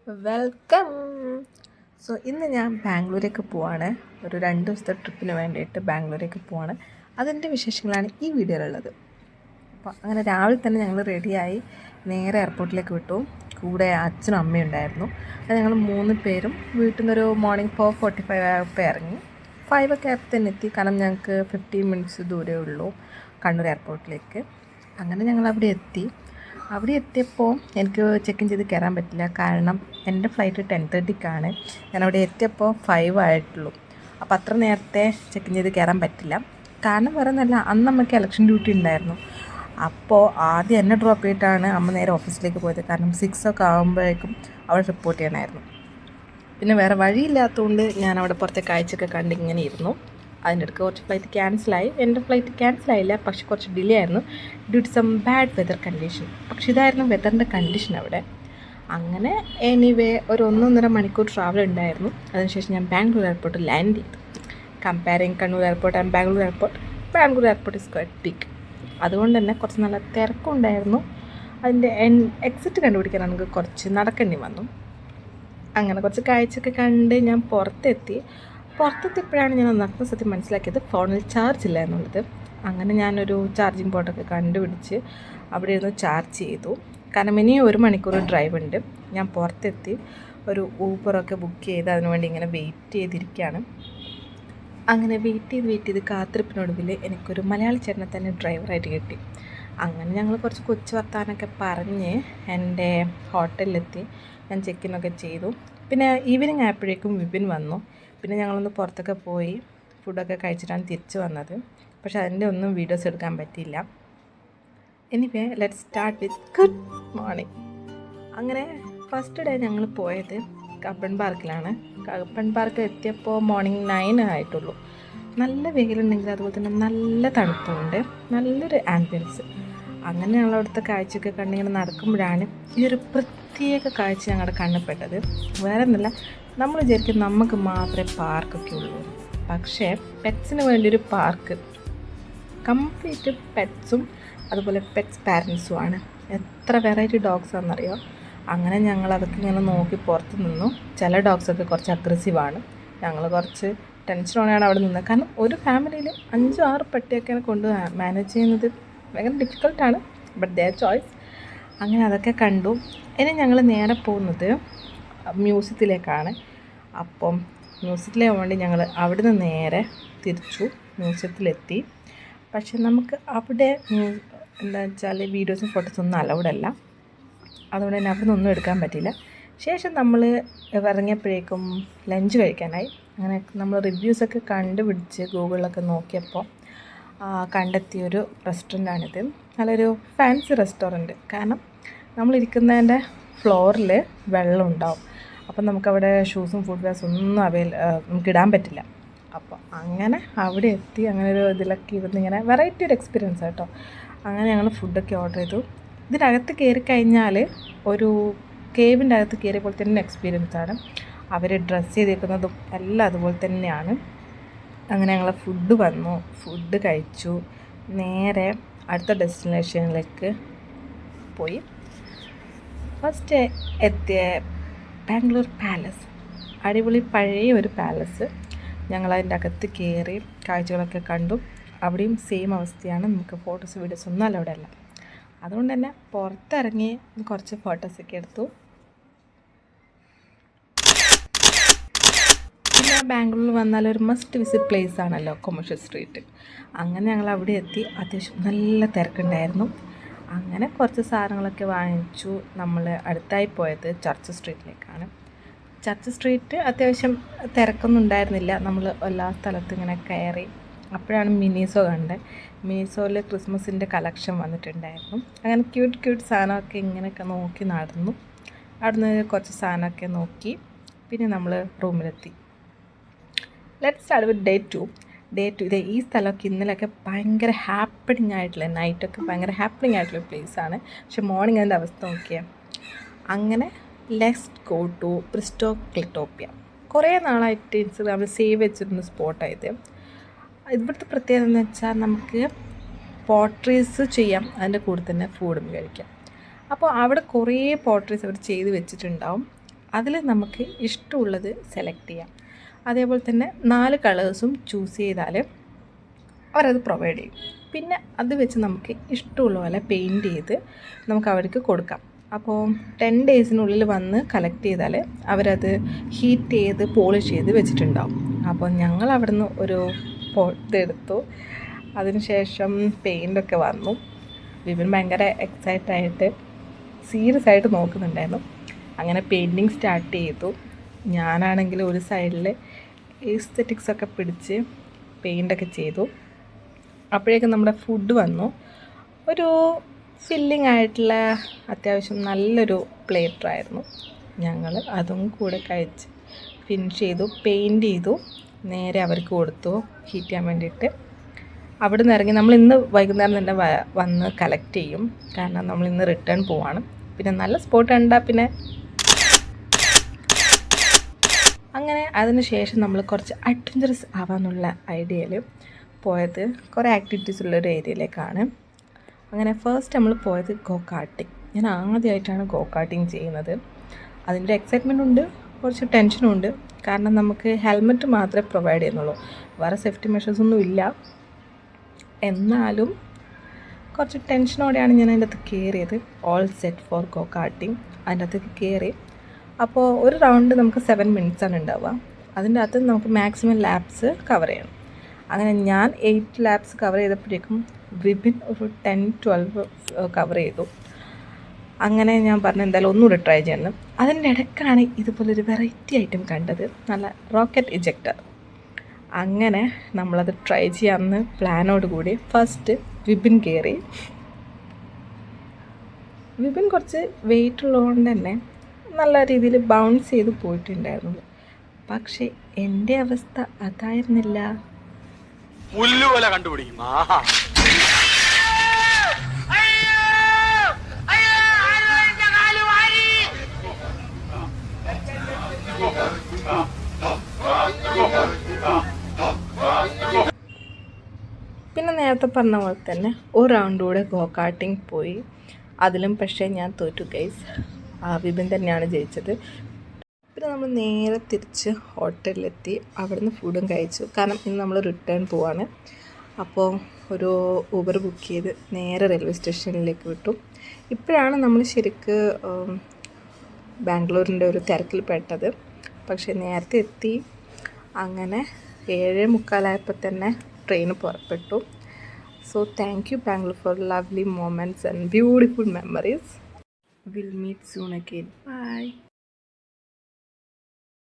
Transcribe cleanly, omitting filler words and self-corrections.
Welcome. ഇന്ന് ഞാൻ ബാംഗ്ലൂരേക്ക് പോവാണ്. ഒരു 2 ദിവസത്തെ ട്രിപ്പിന് വേണ്ടിയിട്ട് ബാംഗ്ലൂരേക്ക് പോവാണ്. അതിൻ്റെ വിശേഷങ്ങളാണ് ഈ വീഡിയോയിലുള്ളത്. അപ്പോൾ അങ്ങനെ രാവിലെ തന്നെ ഞങ്ങൾ റെഡിയായി നേരെ എയർപോർട്ടിലേക്ക് വിട്ടു. കൂടെ അച്ഛനും അമ്മയും ഉണ്ടായിരുന്നു. അത് ഞങ്ങൾ 3 പേരും വീട്ടിൽ നിന്നൊരു മോർണിംഗ് 4:45 ആയപ്പോൾ ഇറങ്ങി 5 ഒക്കെ ആയപ്പോൾ തന്നെ എത്തി. കാരണം ഞങ്ങൾക്ക് 15 മിനിറ്റ്സ് ദൂരമേ ഉള്ളൂ കണ്ണൂർ എയർപോർട്ടിലേക്ക്. അങ്ങനെ ഞങ്ങൾ അവിടെ എത്തി. അവിടെ എത്തിയപ്പോൾ എനിക്ക് ചെക്ക് ഇൻ ചെയ്ത് കയറാൻ പറ്റില്ല. കാരണം എൻ്റെ ഫ്ലൈറ്റ് 10:30ക്കാണ്. ഞാനവിടെ എത്തിയപ്പോൾ 5 ആയിട്ടുള്ളൂ. അപ്പോൾ അത്ര നേരത്തെ ചെക്ക് ഇൻ ചെയ്ത് കയറാൻ പറ്റില്ല. കാരണം വേറെ ഒന്നുമല്ല, അന്ന് നമുക്ക് ഇലക്ഷൻ ഡ്യൂട്ടി ഉണ്ടായിരുന്നു. അപ്പോൾ ആദ്യം എന്നെ ഡ്രോപ്പ് ചെയ്തിട്ടാണ് അമ്മ നേരെ ഓഫീസിലേക്ക് പോയത്. കാരണം 6 ഒക്കെ ആകുമ്പോഴേക്കും അവിടെ റിപ്പോർട്ട് ചെയ്യണമായിരുന്നു. പിന്നെ വേറെ വഴിയില്ലാത്തതുകൊണ്ട് ഞാൻ അവിടെ പുറത്തെ കാഴ്ചയൊക്കെ കണ്ട് ഇങ്ങനെ ഇരുന്നു. അതിൻ്റെ ഇടയ്ക്ക് കുറച്ച് ഫ്ലൈറ്റ് ക്യാൻസലായി. എൻ്റെ ഫ്ലൈറ്റ് ക്യാൻസലായില്ല, പക്ഷെ കുറച്ച് ഡിലേ ആയിരുന്നു due to some bad weather condition. പക്ഷെ ഇതായിരുന്നു വെതറിൻ്റെ കണ്ടീഷൻ അവിടെ. അങ്ങനെ എനിവേ ഒരു 1.5 മണിക്കൂർ ട്രാവൽ ഉണ്ടായിരുന്നു. അതിനുശേഷം ഞാൻ ബാംഗ്ലൂർ എയർപോർട്ടിൽ ലാൻഡ് ചെയ്തു. Comparing Kannur airport and Bangalore airport is quite big. അതുകൊണ്ട് തന്നെ കുറച്ച് നല്ല തിരക്കുണ്ടായിരുന്നു. അതിൻ്റെ എക്സിറ്റ് കണ്ടുപിടിക്കാൻ നമുക്ക് കുറച്ച് നടക്കേണ്ടി വന്നു. അങ്ങനെ കുറച്ച് കാഴ്ചയൊക്കെ കണ്ട് ഞാൻ പുറത്തെത്തിയപ്പോഴാണ് ഞാൻ നഗ്ന സത്യം മനസ്സിലാക്കിയത് ഫോണിൽ ചാർജ് ഇല്ല എന്നുള്ളത്. അങ്ങനെ ഞാനൊരു ചാർജിങ് പോർട്ടൊക്കെ കണ്ടുപിടിച്ച് അവിടെ ഇരുന്ന് ചാർജ് ചെയ്തു. കാരണം ഇനി 1 മണിക്കൂർ ഡ്രൈവ് ഉണ്ട്. ഞാൻ പുറത്തെത്തി ഒരു ഊബറൊക്കെ ബുക്ക് ചെയ്ത് അതിനുവേണ്ടി ഇങ്ങനെ വെയിറ്റ് ചെയ്തിരിക്കുകയാണ്. അങ്ങനെ വെയിറ്റ് ചെയ്ത് കാത്തിരിപ്പിനൊടുവിൽ എനിക്കൊരു മലയാളി ചേട്ടനെ തന്നെ ഡ്രൈവറായിട്ട് കിട്ടി. അങ്ങനെ ഞങ്ങൾ കുറച്ച് കൊച്ചു വർത്താനൊക്കെ പറഞ്ഞ് എൻ്റെ ഹോട്ടലിലെത്തി. ഞാൻ ചെക്കിനൊക്കെ ചെയ്തു. പിന്നെ ഈവനിങ് ആയപ്പോഴേക്കും വിപിൻ വന്നു. പിന്നെ ഞങ്ങളൊന്ന് പുറത്തൊക്കെ പോയി ഫുഡൊക്കെ കഴിച്ചിട്ടാണ് തിരിച്ചു വന്നത്. പക്ഷെ അതിൻ്റെ ഒന്നും വീഡിയോസ് എടുക്കാൻ പറ്റിയില്ല. Anyway let's start with good morning. അങ്ങനെ ഫസ്റ്റ് ഡേ ഞങ്ങൾ പോയത് കബ്ബൺ പാർക്കിലാണ്. കബ്ബൺ പാർക്ക് എത്തിയപ്പോൾ മോർണിംഗ് 9 ആയിട്ടുള്ളൂ. നല്ല വെയിലുണ്ടെങ്കിൽ അതുപോലെ തന്നെ നല്ല തണുപ്പുണ്ട്, നല്ലൊരു ആംബിയൻസ്. അങ്ങനെ ഞങ്ങൾ അവിടുത്തെ കാഴ്ചയൊക്കെ കണ്ടിങ്ങനെ നടക്കുമ്പോഴാണ് ഈ ഒരു പ്രത്യേക കാഴ്ച ഞങ്ങളുടെ കണ്ണപ്പെട്ടത്. വേറെ ഒന്നുമില്ല, നമ്മൾ വിചാരിക്കും നമുക്ക് മാത്രമേ പാർക്കൊക്കെ ഉള്ളൂ. പക്ഷേ പെറ്റ്സിന് വേണ്ടിയൊരു പാർക്ക്, കംപ്ലീറ്റ് പെറ്റ്സും അതുപോലെ പെറ്റ്സ് പാരൻസുമാണ്. എത്ര വെറൈറ്റി ഡോഗ്സ് ആണെന്നറിയോ. അങ്ങനെ ഞങ്ങൾ അതൊക്കെ ഇങ്ങനെ നോക്കി പുറത്ത് നിന്നു. ചില ഡോഗ്സൊക്കെ കുറച്ച് അഗ്രസീവാണ്. ഞങ്ങൾ കുറച്ച് ടെൻഷനോടെയാണ് അവിടെ നിന്നത്. കാരണം ഒരു ഫാമിലിയിൽ 5-6 പട്ടിയൊക്കെ കൊണ്ട് മാനേജ് ചെയ്യുന്നത് ഭയങ്കര ഡിഫിക്കൽട്ടാണ്. But there choice. അങ്ങനെ അതൊക്കെ കണ്ടു. ഇനി ഞങ്ങൾ നേരെ പോകുന്നത് മ്യൂസിയത്തിലേക്കാണ്. അപ്പം മ്യൂസിയത്തിലേക്ക് വേണ്ടി ഞങ്ങൾ അവിടുന്ന് നേരെ തിരിച്ചു മ്യൂസിയത്തിലെത്തി. പക്ഷെ നമുക്ക് അവിടെ എന്താ വെച്ചാൽ വീഡിയോസും ഫോട്ടോസൊന്നും അലൗഡ് അല്ല. അതുകൊണ്ട് തന്നെ അവിടെ നിന്നൊന്നും എടുക്കാൻ പറ്റില്ല. ശേഷം നമ്മൾ ഇറങ്ങിയപ്പോഴേക്കും ലഞ്ച് കഴിക്കാനായി. അങ്ങനെ നമ്മൾ റിവ്യൂസൊക്കെ കണ്ടുപിടിച്ച് ഗൂഗിളിലൊക്കെ നോക്കിയപ്പോൾ കണ്ടെത്തിയൊരു റെസ്റ്റോറൻ്റാണിത്. നല്ലൊരു ഫാൻസി റെസ്റ്റോറൻറ്റ്. കാരണം നമ്മളിരിക്കുന്നതിൻ്റെ ഫ്ലോറിൽ വെള്ളം ഉണ്ടാവും. അപ്പം നമുക്കവിടെ ഷൂസും ഫുഡ് വെയർസും ഒന്നും നമുക്ക് ഇടാൻ പറ്റില്ല. അപ്പോൾ അങ്ങനെ അവിടെ എത്തി. അങ്ങനെ ഒരു ഇതിലൊക്കെ ഇരുന്ന് ഇങ്ങനെ വെറൈറ്റി ഒരു എക്സ്പീരിയൻസ് കേട്ടോ. അങ്ങനെ ഞങ്ങൾ ഫുഡൊക്കെ ഓർഡർ ചെയ്തു. ഇതിനകത്ത് കയറി കഴിഞ്ഞാൽ ഒരു കേവിൻ്റെ അകത്ത് കയറിയ പോലെ തന്നെ എക്സ്പീരിയൻസാണ്. അവർ ഡ്രസ്സ് ചെയ്തിരിക്കുന്നതും എല്ലാം അതുപോലെ തന്നെയാണ്. അങ്ങനെ ഞങ്ങൾ ഫുഡ് വന്നു, ഫുഡ് കഴിച്ചു. നേരെ അടുത്ത ഡെസ്റ്റിനേഷനിലേക്ക് പോയി. ഫസ്റ്റ് എത്തിയ ബാംഗ്ലൂർ പാലസ്, അടിപൊളി പഴയ ഒരു പാലസ്. ഞങ്ങളതിൻ്റെ അകത്ത് കയറി കാഴ്ചകളൊക്കെ കണ്ടു. അവിടെയും സെയിം അവസ്ഥയാണ്. നമുക്ക് ഫോട്ടോസ് വീഡിയോസ് ഒന്നും അല്ല അവിടെ അല്ല. അതുകൊണ്ട് തന്നെ പുറത്തിറങ്ങി കുറച്ച് ഫോട്ടോസൊക്കെ എടുത്തു. പിന്നെ ബാംഗ്ലൂരിൽ വന്നാൽ ഒരു മസ്റ്റ് വിസിറ്റ് പ്ലേസ് ആണല്ലോ കൊമേഴ്ഷ്യൽ സ്ട്രീറ്റ്. അങ്ങനെ ഞങ്ങൾ അവിടെ എത്തി. അത്യാവശ്യം നല്ല തിരക്കുണ്ടായിരുന്നു. അങ്ങനെ കുറച്ച് സാധനങ്ങളൊക്കെ വാങ്ങിച്ചു. നമ്മൾ അടുത്തായി പോയത് ചർച്ച് സ്ട്രീറ്റിലേക്കാണ്. ചർച്ച് സ്ട്രീറ്റ് അത്യാവശ്യം തിരക്കൊന്നും ഉണ്ടായിരുന്നില്ല. നമ്മൾ എല്ലാ സ്ഥലത്തും ഇങ്ങനെ കയറി. അപ്പോഴാണ് മിനിസോ കണ്ടത്. മിനിസോയിൽ ക്രിസ്മസിൻ്റെ കളക്ഷൻ വന്നിട്ടുണ്ടായിരുന്നു. അങ്ങനെ ക്യൂട്ട് സാധനമൊക്കെ ഇങ്ങനെയൊക്കെ നോക്കി നടന്നു. അവിടുന്ന് കുറച്ച് സാധനമൊക്കെ നോക്കി പിന്നെ നമ്മൾ റൂമിലെത്തി. Let's start with day 2. ഇത് ഈ സ്ഥലമൊക്കെ ഇന്നലെയൊക്കെ ഭയങ്കര ഹാപ്പനിങ് ആയിട്ടുള്ള, നൈറ്റൊക്കെ ഭയങ്കര ഹാപ്പനിങ് ആയിട്ടുള്ള പ്ലേസാണ്. പക്ഷെ മോർണിംഗ് അതിൻ്റെ അവസ്ഥ നോക്കിയാൽ. അങ്ങനെ ലെറ്റ്സ് ഗോ ടു ബ്രിസ്റ്റോ ക്ലിറ്റോപ്പിയ. കുറേ നാളായിട്ട് ഇൻസ്റ്റഗ്രാമിൽ സേവ് വെച്ചിരുന്ന സ്പോട്ടായത്. ഇവിടുത്തെ പ്രത്യേകത എന്ന് വെച്ചാൽ നമുക്ക് പോട്രീസ് ചെയ്യാം, അതിൻ്റെ കൂടെ തന്നെ ഫുഡും കഴിക്കാം. അപ്പോൾ അവിടെ കുറേ പോട്രീസ് അവർ ചെയ്ത് വെച്ചിട്ടുണ്ടാവും. അതിൽ നമുക്ക് ഇഷ്ടമുള്ളത് സെലക്ട് ചെയ്യാം. അതേപോലെ തന്നെ 4 കളേഴ്സും ചൂസ് ചെയ്താൽ അവരത് പ്രൊവൈഡ് ചെയ്യും. പിന്നെ അത് വെച്ച് നമുക്ക് ഇഷ്ടമുള്ള പോലെ പെയിൻറ്റ് ചെയ്ത് നമുക്ക് അവർക്ക് കൊടുക്കാം. അപ്പോൾ 10 ഡേയ്സിനുള്ളിൽ വന്ന് കളക്ട് ചെയ്താൽ അവരത് ഹീറ്റ് ചെയ്ത് പോളിഷ് ചെയ്ത് വെച്ചിട്ടുണ്ടാവും. അപ്പോൾ ഞങ്ങൾ അവിടുന്ന് ഒരു പോട്ട് എടുത്തു. അതിനുശേഷം പെയിൻ്റൊക്കെ വന്നു. വിപിൻ ഭയങ്കര എക്സൈറ്റായിട്ട് സീരിയസ് ആയിട്ട് നോക്കുന്നുണ്ടായിരുന്നു. അങ്ങനെ പെയിൻറ്റിങ് സ്റ്റാർട്ട് ചെയ്തു. ഞാനാണെങ്കിൽ ഒരു സൈഡിൽ എസ്തെറ്റിക്സൊക്കെ പിടിച്ച് പെയിൻ്റൊക്കെ ചെയ്തു. അപ്പോഴേക്കും നമ്മുടെ ഫുഡ് വന്നു. ഒരു ഫില്ലിംഗ് ആയിട്ടുള്ള അത്യാവശ്യം നല്ലൊരു പ്ലേറ്ററായിരുന്നു. ഞങ്ങൾ അതും കൂടെ കഴിച്ച് ഫിനിഷ് ചെയ്തു. പെയിൻറ്റ് ചെയ്തു. നേരെ അവർക്ക് കൊടുത്തു ഹീറ്റ് ചെയ്യാൻ വേണ്ടിയിട്ട്. അവിടെ നിന്ന് ഇറങ്ങി നമ്മൾ ഇന്ന് വൈകുന്നേരം തന്നെ വന്ന് കളക്ട് ചെയ്യും. കാരണം നമ്മൾ ഇന്ന് റിട്ടേൺ പോവാണ്. പിന്നെ നല്ല സ്പോട്ട് കണ്ടാൽ പിന്നെ അങ്ങനെ അതിന് ശേഷം നമ്മൾ കുറച്ച് അഡ്വഞ്ചറസ് ആവാന്നുള്ള ഐഡിയയിൽ പോയത് കുറേ ആക്ടിവിറ്റീസ് ഉള്ളൊരു ഏരിയയിലേക്കാണ്. അങ്ങനെ ഫസ്റ്റ് നമ്മൾ പോയത് ഗോ കാർട്ടിങ്. ഞാൻ ആദ്യമായിട്ടാണ് ഗോ കാർട്ടിങ് ചെയ്യുന്നത്. അതിൻ്റെ എക്സൈറ്റ്മെൻ്റ് ഉണ്ട്, കുറച്ച് ടെൻഷനും ഉണ്ട്. കാരണം നമുക്ക് ഹെൽമെറ്റ് മാത്രമേ പ്രൊവൈഡ് ചെയ്യുന്നുള്ളൂ, വേറെ സേഫ്റ്റി മെഷേഴ്സൊന്നും ഇല്ല. എന്നാലും കുറച്ച് ടെൻഷനോടെയാണ് ഞാൻ അതിൻ്റെ അകത്ത് കയറിയത്. All set for go karting. അതിൻ്റെ അകത്തേക്ക് കയറി. അപ്പോൾ ഒരു റൗണ്ട് നമുക്ക് 7 മിനിറ്റ്സാണ് ഉണ്ടാവുക. അതിൻ്റെ അകത്ത് നമുക്ക് മാക്സിമം ലാപ്സ് കവർ ചെയ്യണം. അങ്ങനെ ഞാൻ 8 ലാപ്സ് കവർ ചെയ്തപ്പോഴേക്കും വിപിൻ ഒരു 10-12 കവർ ചെയ്തു. അങ്ങനെ ഞാൻ പറഞ്ഞു എന്തായാലും ഒന്നുകൂടെ ട്രൈ ചെയ്യണം. അതിൻ്റെ ഇടയ്ക്കാണ് ഇതുപോലൊരു വെറൈറ്റി ഐറ്റം കണ്ടത്, നല്ല റോക്കറ്റ് ഇജക്ടർ. അങ്ങനെ നമ്മളത് ട്രൈ ചെയ്യാമെന്ന് പ്ലാനോട് കൂടി ഫസ്റ്റ് വിപിൻ കയറി. വിപിൻ കുറച്ച് വെയിറ്റ് ഉള്ളതുകൊണ്ട് തന്നെ നല്ല രീതിയിൽ ബൗൺസ് ചെയ്ത് പോയിട്ടുണ്ടായിരുന്നു. പക്ഷേ എൻ്റെ അവസ്ഥ അതായിരുന്നില്ല. പിന്നെ നേരത്തെ പറഞ്ഞ പോലെ തന്നെ ഒരു റൗണ്ട് കൂടെ ഗോ കാർട്ടിങ് പോയി. അതിലും പക്ഷേ ഞാൻ തോറ്റു ഗൈസ്. വിപിൻ തന്നെയാണ് ജയിച്ചത്. പിന്നെ നമ്മൾ നേരെ തിരിച്ച് ഹോട്ടലിലെത്തി. അവിടുന്ന് ഫുഡും കഴിച്ചു. കാരണം ഇന്ന് നമ്മൾ റിട്ടേൺ പോവാണ്. അപ്പോൾ ഒരു ഊബർ ബുക്ക് ചെയ്ത് നേരെ റെയിൽവേ സ്റ്റേഷനിലേക്ക് വിട്ടു. ഇപ്പോഴാണ് നമ്മൾ ശരിക്ക് ബാംഗ്ലൂരിൻ്റെ ഒരു തിരക്കിൽ പെട്ടത്. പക്ഷേ നേരത്തെ എത്തി. അങ്ങനെ 7:45 തന്നെ ട്രെയിൻ പുറപ്പെട്ടു. So thank you Bangalore for lovely moments and beautiful memories. We'll meet soon again. Bye.